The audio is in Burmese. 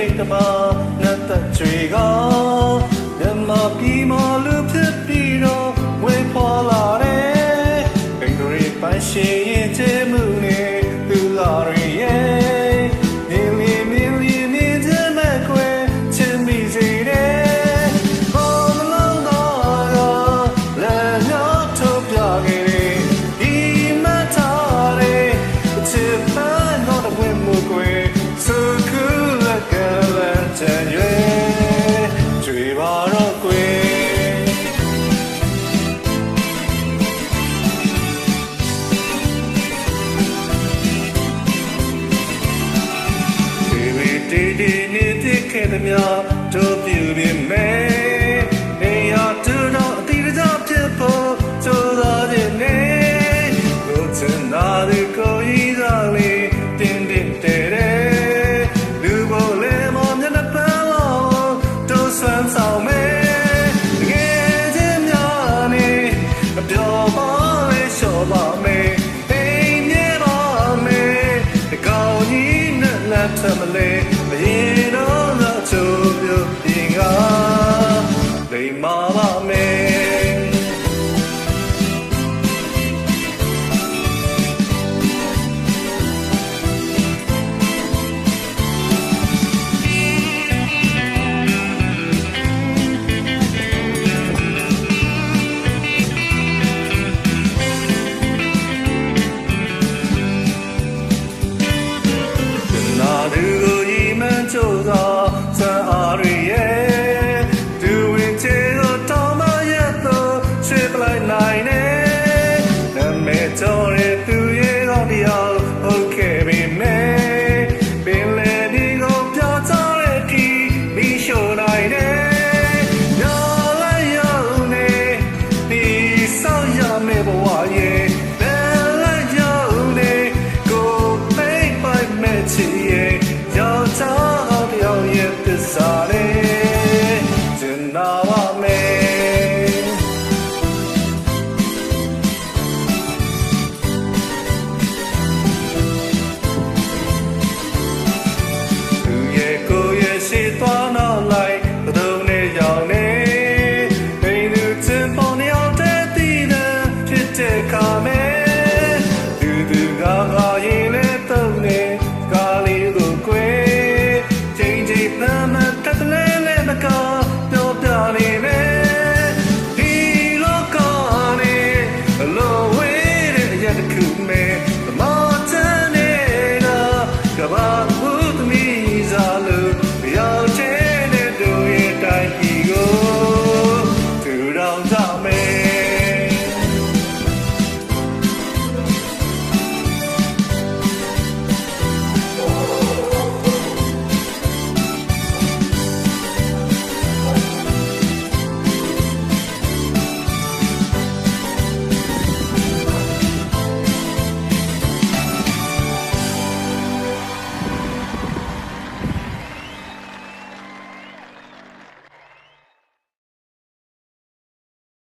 လေးတပါနဲ့သက်ကြွေကမြမပြီးမှလူဖြစ်ပြီးတော့ဝေဖွာလာတယ်ဂိတ်တွေပန်းရှင်ရင်ချေမှုနဲ့သူလာရဲ့ခဲ့သမျှတို့ပြုပြီးမယ်နေရာတူတော့အတိအကျဖြစ်ဖို့ကြိုးစားခြင်းနဲ့လို့ချင်တာကိုကြီးစားလေးတင်းတင်းတဲတဲ့လူကိုလည်းမမျက်နှာပန်းလို့တို့ဆွမ်းဆောင်မယ်တကယ်ချင်းများနေအပြောပါလေလျှော်ပါမယ်အိမ်မြဲပါမယ်တကောင်းကြီးနဲ့လက်ထမလဲမရင်တော့လိမ္မာပါမယ်နာသူကိုဤမှန်ချိုးသော